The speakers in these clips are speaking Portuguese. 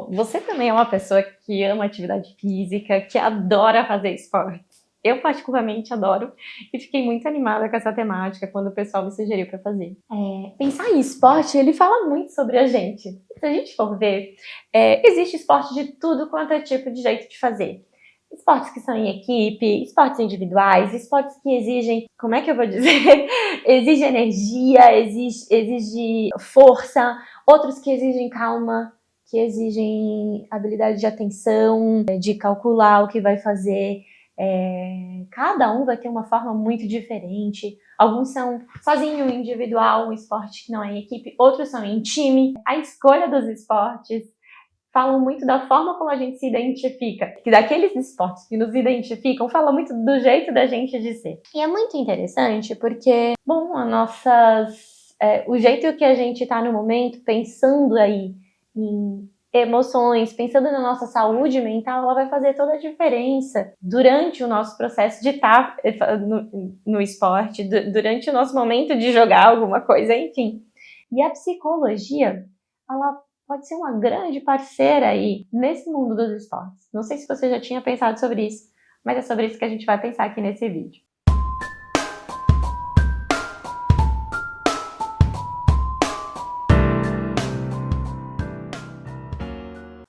Você também é uma pessoa que ama atividade física, que adora fazer esporte. Eu particularmente adoro e fiquei muito animada com essa temática quando o pessoal me sugeriu para fazer. Pensar em esporte, ele fala muito sobre a gente. Se a gente for ver, existe esporte de tudo quanto é tipo de jeito de fazer. Esportes que são em equipe, esportes individuais, esportes que exigem, como é que eu vou dizer? Exige energia, exige força, outros que exigem calma, que exigem habilidade de atenção, de calcular o que vai fazer. Cada um vai ter uma forma muito diferente. Alguns são sozinho, individual, um esporte que não é em equipe, outros são em time. A escolha dos esportes falam muito da forma como a gente se identifica, que daqueles esportes que nos identificam, fala muito do jeito da gente de ser. E é muito interessante porque, bom, o jeito que a gente está no momento, pensando aí em emoções, pensando na nossa saúde mental, ela vai fazer toda a diferença durante o nosso processo de estar no esporte, durante o nosso momento de jogar alguma coisa, enfim. E a psicologia, ela pode ser uma grande parceira aí nesse mundo dos esportes. Não sei se você já tinha pensado sobre isso, mas é sobre isso que a gente vai pensar aqui nesse vídeo.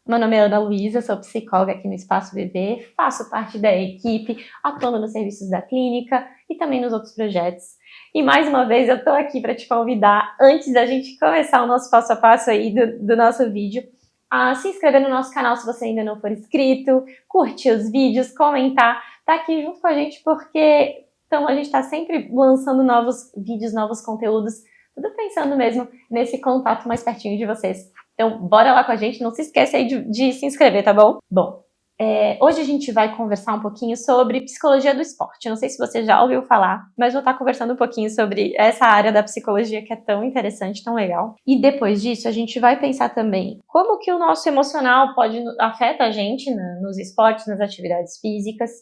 Meu nome é Ana Luísa, sou psicóloga aqui no Espaço Viver, faço parte da equipe, atuando nos serviços da clínica e também nos outros projetos. E mais uma vez eu estou aqui para te convidar, antes da gente começar o nosso passo a passo aí do nosso vídeo, a se inscrever no nosso canal se você ainda não for inscrito, curtir os vídeos, comentar, tá aqui junto com a gente porque a gente está sempre lançando novos vídeos, novos conteúdos, tudo pensando mesmo nesse contato mais pertinho de vocês. Então, bora lá com a gente, não se esquece aí de se inscrever, tá bom? Bom, hoje a gente vai conversar um pouquinho sobre psicologia do esporte. Eu não sei se você já ouviu falar, mas vou estar conversando um pouquinho sobre essa área da psicologia que é tão interessante, tão legal. E depois disso, a gente vai pensar também como que o nosso emocional afeta a gente nos esportes, nas atividades físicas.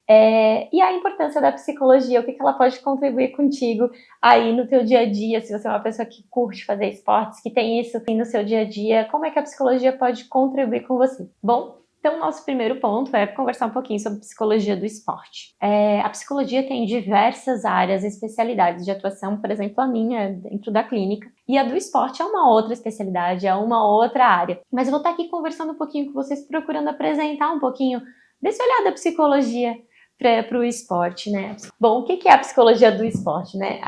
E a importância da psicologia, o que ela pode contribuir contigo aí no teu dia a dia, se você é uma pessoa que curte fazer esportes, que tem isso no seu dia a dia, como é que a psicologia pode contribuir com você? Bom, então nosso primeiro ponto é conversar um pouquinho sobre psicologia do esporte. A psicologia tem diversas áreas, especialidades de atuação, por exemplo, a minha dentro da clínica, e a do esporte é uma outra especialidade, é uma outra área. Mas eu vou estar aqui conversando um pouquinho com vocês, procurando apresentar um pouquinho desse olhar da psicologia para o esporte, né? Bom, o que é a psicologia do esporte, né?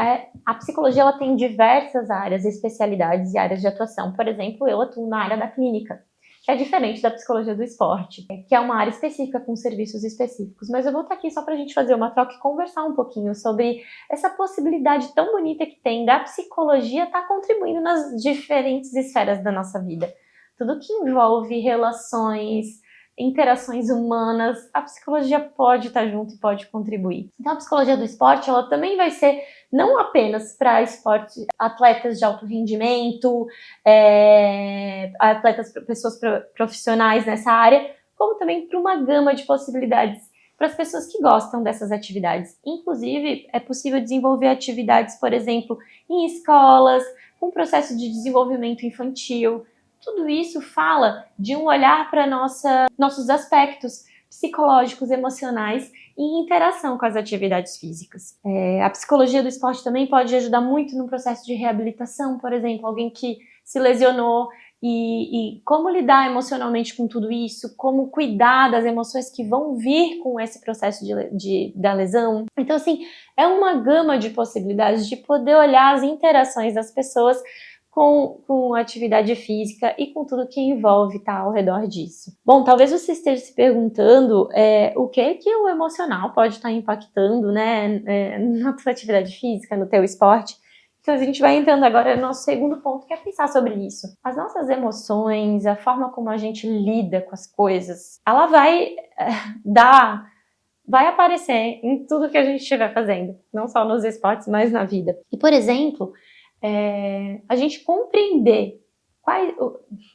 A psicologia ela tem diversas áreas, especialidades e áreas de atuação. Por exemplo, eu atuo na área da clínica, que é diferente da psicologia do esporte, que é uma área específica com serviços específicos. Mas eu vou estar aqui só para a gente fazer uma troca e conversar um pouquinho sobre essa possibilidade tão bonita que tem da psicologia estar contribuindo nas diferentes esferas da nossa vida. Tudo que envolve relações, interações humanas, a psicologia pode estar junto e pode contribuir. Então a psicologia do esporte, ela também vai ser não apenas para atletas de alto rendimento, pessoas profissionais nessa área, como também para uma gama de possibilidades para as pessoas que gostam dessas atividades. Inclusive, é possível desenvolver atividades, por exemplo, em escolas, com processo de desenvolvimento infantil. Tudo isso fala de um olhar para nossos aspectos psicológicos, emocionais e interação com as atividades físicas. A psicologia do esporte também pode ajudar muito no processo de reabilitação, por exemplo, alguém que se lesionou e como lidar emocionalmente com tudo isso, como cuidar das emoções que vão vir com esse processo da lesão. Então, assim, é uma gama de possibilidades de poder olhar as interações das pessoas com atividade física e com tudo que envolve ao redor disso. Bom, talvez você esteja se perguntando o que o emocional pode estar impactando, né, na tua atividade física, no teu esporte. Então a gente vai entrando agora no nosso segundo ponto, que é pensar sobre isso. As nossas emoções, a forma como a gente lida com as coisas, ela vai aparecer em tudo que a gente estiver fazendo, não só nos esportes, mas na vida. E, por exemplo, a gente compreender quais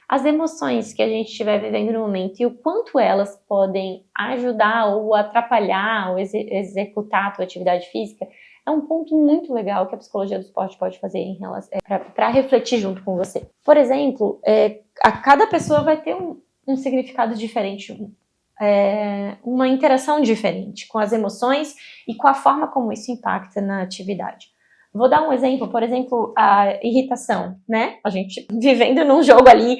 as emoções que a gente estiver vivendo no momento e o quanto elas podem ajudar ou atrapalhar ou executar a tua atividade física é um ponto muito legal que a psicologia do esporte pode fazer em relação para refletir junto com você. Por exemplo, a cada pessoa vai ter um significado diferente, uma interação diferente com as emoções e com a forma como isso impacta na atividade. Vou dar um exemplo, por exemplo, a irritação, né? A gente vivendo num jogo ali,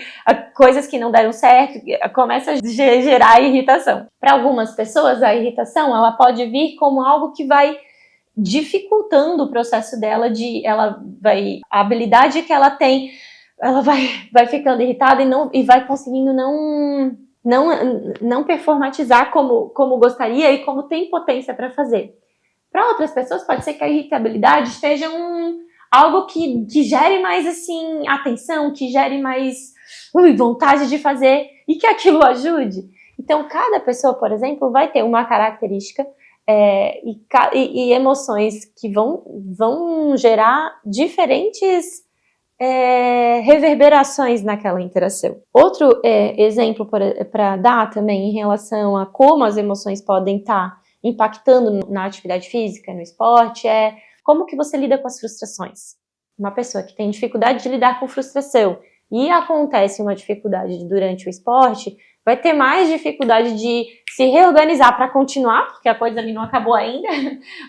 coisas que não deram certo, começa a gerar irritação. Para algumas pessoas, a irritação, ela pode vir como algo que vai dificultando o processo dela a habilidade que ela tem, ela vai ficando irritada e vai conseguindo não performatizar como gostaria e como tem potência para fazer. Para outras pessoas pode ser que a irritabilidade esteja algo que gere mais assim atenção, que gere mais vontade de fazer e que aquilo ajude. Então cada pessoa, por exemplo, vai ter uma característica e emoções que vão gerar diferentes reverberações naquela interação. Outro exemplo para dar também em relação a como as emoções podem estar impactando na atividade física, no esporte, é como que você lida com as frustrações. Uma pessoa que tem dificuldade de lidar com frustração e acontece uma dificuldade durante o esporte, vai ter mais dificuldade de se reorganizar para continuar, porque a coisa ali não acabou ainda.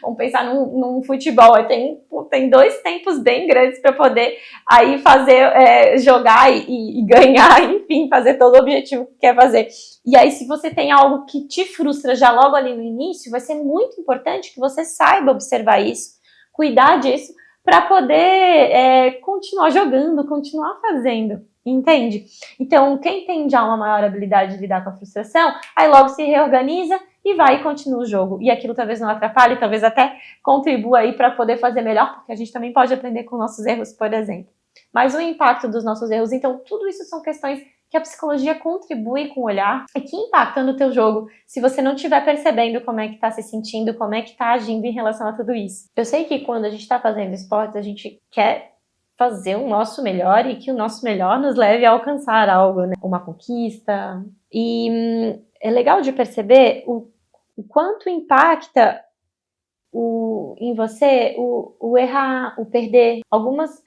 Vamos pensar num futebol, tem 2 tempos bem grandes para poder aí fazer, jogar e ganhar, enfim, fazer todo o objetivo que quer fazer. E aí, se você tem algo que te frustra já logo ali no início, vai ser muito importante que você saiba observar isso, cuidar disso, para poder continuar jogando, continuar fazendo. Entende? Então, quem tem já uma maior habilidade de lidar com a frustração, aí logo se reorganiza e vai e continua o jogo. E aquilo talvez não atrapalhe, talvez até contribua aí para poder fazer melhor, porque a gente também pode aprender com nossos erros, por exemplo. Mas o impacto dos nossos erros, então, tudo isso são questões que a psicologia contribui com o olhar e que impactam no teu jogo, se você não estiver percebendo como é que está se sentindo, como é que está agindo em relação a tudo isso. Eu sei que quando a gente está fazendo esportes, a gente quer fazer o nosso melhor e que o nosso melhor nos leve a alcançar algo, né? Uma conquista. E é legal de perceber o quanto impacta em você o errar, o perder.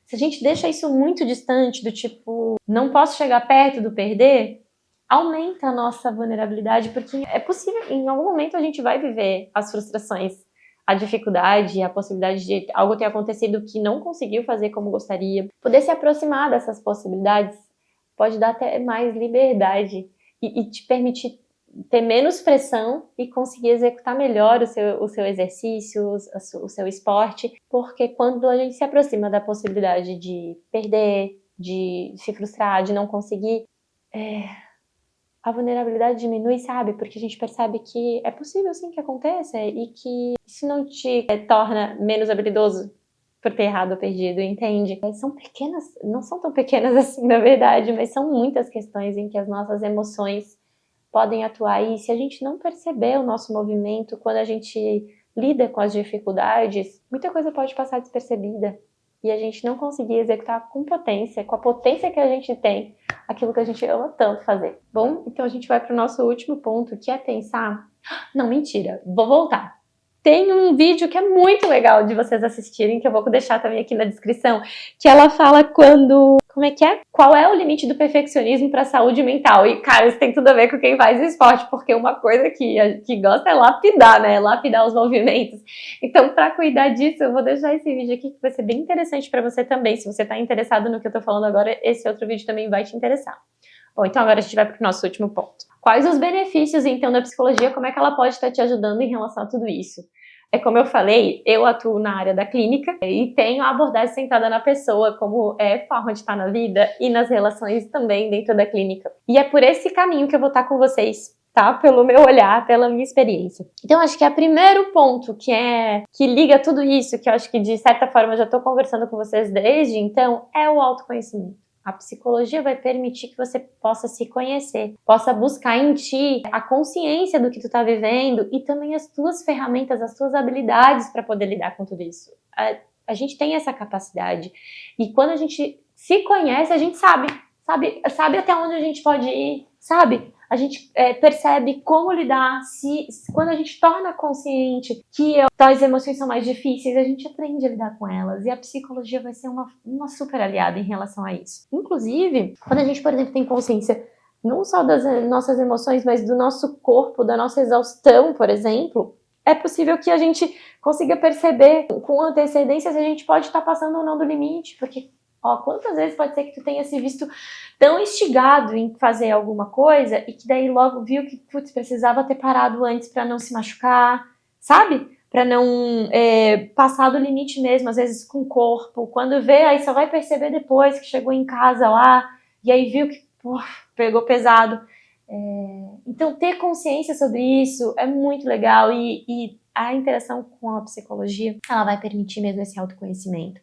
Se a gente deixa isso muito distante, do tipo, não posso chegar perto do perder, aumenta a nossa vulnerabilidade, porque é possível, em algum momento a gente vai viver as frustrações, a dificuldade, a possibilidade de algo ter acontecido que não conseguiu fazer como gostaria. Poder se aproximar dessas possibilidades pode dar até mais liberdade e te permitir ter menos pressão e conseguir executar melhor o seu exercício, o seu esporte, porque quando a gente se aproxima da possibilidade de perder, de se frustrar, de não conseguir, a vulnerabilidade diminui, sabe? Porque a gente percebe que é possível sim que aconteça e que isso não te torna menos habilidoso por ter errado ou perdido, entende? São pequenas, não são tão pequenas assim na verdade, mas são muitas questões em que as nossas emoções podem atuar e se a gente não perceber o nosso movimento quando a gente lida com as dificuldades, muita coisa pode passar despercebida e a gente não conseguir executar com potência, com a potência que a gente tem, aquilo que a gente ama tanto fazer. Bom, então a gente vai para o nosso último ponto, que é pensar... Não, mentira, vou voltar. Tem um vídeo que é muito legal de vocês assistirem, que eu vou deixar também aqui na descrição, que ela fala como é que é? Qual é o limite do perfeccionismo para a saúde mental? E, cara, isso tem tudo a ver com quem faz esporte, porque uma coisa que gosta é lapidar, né? Lapidar os movimentos. Então, para cuidar disso, eu vou deixar esse vídeo aqui, que vai ser bem interessante para você também. Se você está interessado no que eu tô falando agora, esse outro vídeo também vai te interessar. Bom, então agora a gente vai para o nosso último ponto. Quais os benefícios, então, da psicologia? Como é que ela pode estar te ajudando em relação a tudo isso? Como eu falei, eu atuo na área da clínica e tenho a abordagem centrada na pessoa como forma de estar na vida e nas relações também dentro da clínica. E é por esse caminho que eu vou estar com vocês, tá? Pelo meu olhar, pela minha experiência. Então, acho que o primeiro ponto que liga tudo isso, que eu acho que de certa forma eu já estou conversando com vocês desde então, é o autoconhecimento. A psicologia vai permitir que você possa se conhecer, possa buscar em ti a consciência do que tu tá vivendo e também as tuas ferramentas, as tuas habilidades para poder lidar com tudo isso. A gente tem essa capacidade e quando a gente se conhece, a gente sabe até onde a gente pode ir, sabe? a gente percebe como lidar, quando a gente torna consciente que as emoções são mais difíceis, a gente aprende a lidar com elas, e a psicologia vai ser uma super aliada em relação a isso. Inclusive, quando a gente, por exemplo, tem consciência não só das nossas emoções, mas do nosso corpo, da nossa exaustão, por exemplo, é possível que a gente consiga perceber com antecedência se a gente pode estar passando ou não do limite, porque quantas vezes pode ser que tu tenha se visto tão instigado em fazer alguma coisa e que daí logo viu que precisava ter parado antes para não se machucar, sabe? Para não passar do limite mesmo, às vezes com o corpo. Quando vê, aí só vai perceber depois que chegou em casa lá e aí viu que pegou pesado. Então, ter consciência sobre isso é muito legal e a interação com a psicologia, ela vai permitir mesmo esse autoconhecimento.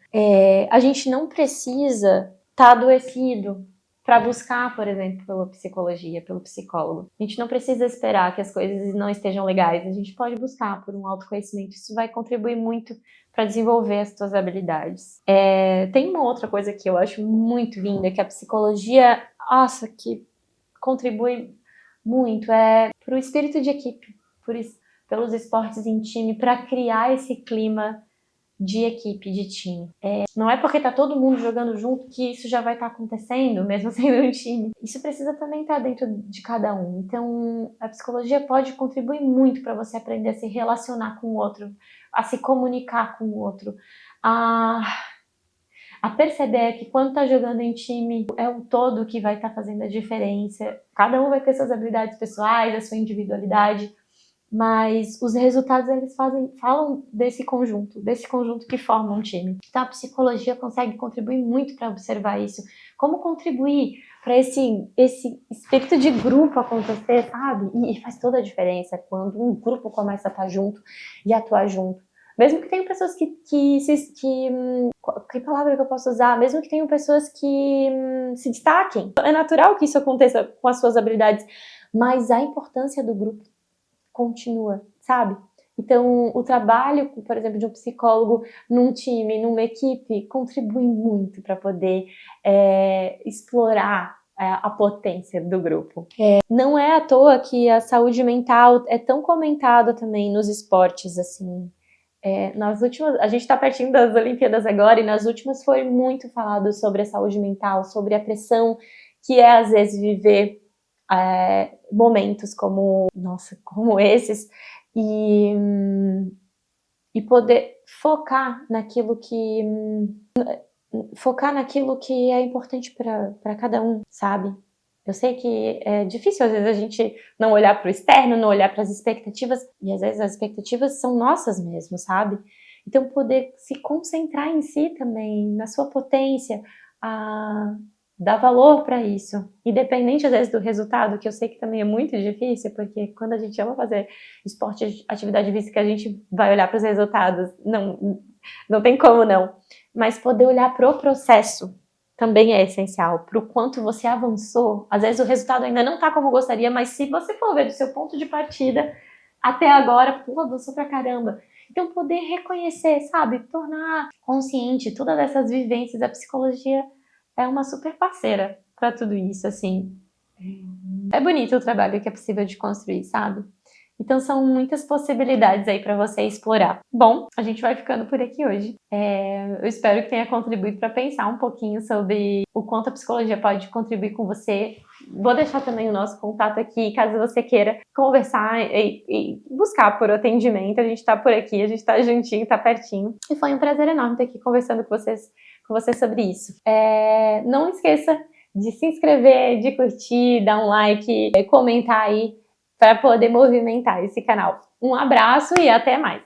A gente não precisa estar adoecido para buscar, por exemplo, pela psicologia, pelo psicólogo. A gente não precisa esperar que as coisas não estejam legais. A gente pode buscar por um autoconhecimento. Isso vai contribuir muito para desenvolver as suas habilidades. Tem uma outra coisa que eu acho muito linda, que a psicologia, que contribui muito, para o espírito de equipe, pelos esportes em time, para criar esse clima de equipe, de time. Não é porque tá todo mundo jogando junto que isso já vai estar acontecendo, mesmo sendo um time. Isso precisa também estar dentro de cada um. Então, a psicologia pode contribuir muito para você aprender a se relacionar com o outro, a se comunicar com o outro, a perceber que quando tá jogando em time, é o todo que vai estar fazendo a diferença. Cada um vai ter suas habilidades pessoais, a sua individualidade, mas os resultados eles falam desse conjunto que forma um time. Então a psicologia consegue contribuir muito para observar isso, como contribuir para esse espírito de grupo acontecer, sabe? E faz toda a diferença quando um grupo começa a estar junto e atuar junto. Mesmo que tenham pessoas que palavra que eu posso usar? Mesmo que tenham pessoas que se destaquem. É natural que isso aconteça com as suas habilidades, mas a importância do grupo continua, sabe? Então, o trabalho, por exemplo, de um psicólogo num time, numa equipe, contribui muito para poder explorar a potência do grupo. Não é à toa que a saúde mental é tão comentada também nos esportes, assim. Nas últimas, a gente está pertinho das Olimpíadas agora, e nas últimas foi muito falado sobre a saúde mental, sobre a pressão que é, às vezes, viver momentos como esses e poder focar naquilo que é importante para cada um, sabe? Eu sei que é difícil, às vezes, a gente não olhar para o externo, não olhar para as expectativas, e às vezes as expectativas são nossas mesmo, sabe? Então, poder se concentrar em si também, na sua potência, dar valor para isso, independente, às vezes, do resultado, que eu sei que também é muito difícil, porque quando a gente ama fazer esporte, atividade física, a gente vai olhar para os resultados, não tem como não, mas poder olhar para o processo também é essencial, para o quanto você avançou. Às vezes o resultado ainda não está como gostaria, mas se você for ver do seu ponto de partida, até agora, avançou pra caramba. Então poder reconhecer, sabe, tornar consciente todas essas vivências, a psicologia é uma super parceira para tudo isso, assim. É bonito o trabalho que é possível de construir, sabe? Então são muitas possibilidades aí para você explorar. Bom, a gente vai ficando por aqui hoje. Eu espero que tenha contribuído para pensar um pouquinho sobre o quanto a psicologia pode contribuir com você. Vou deixar também o nosso contato aqui, caso você queira conversar e buscar por atendimento. A gente está por aqui, a gente está juntinho, está pertinho. E foi um prazer enorme estar aqui conversando com vocês sobre isso. Não esqueça de se inscrever, de curtir, dar um like, comentar aí, para poder movimentar esse canal. Um abraço e até mais!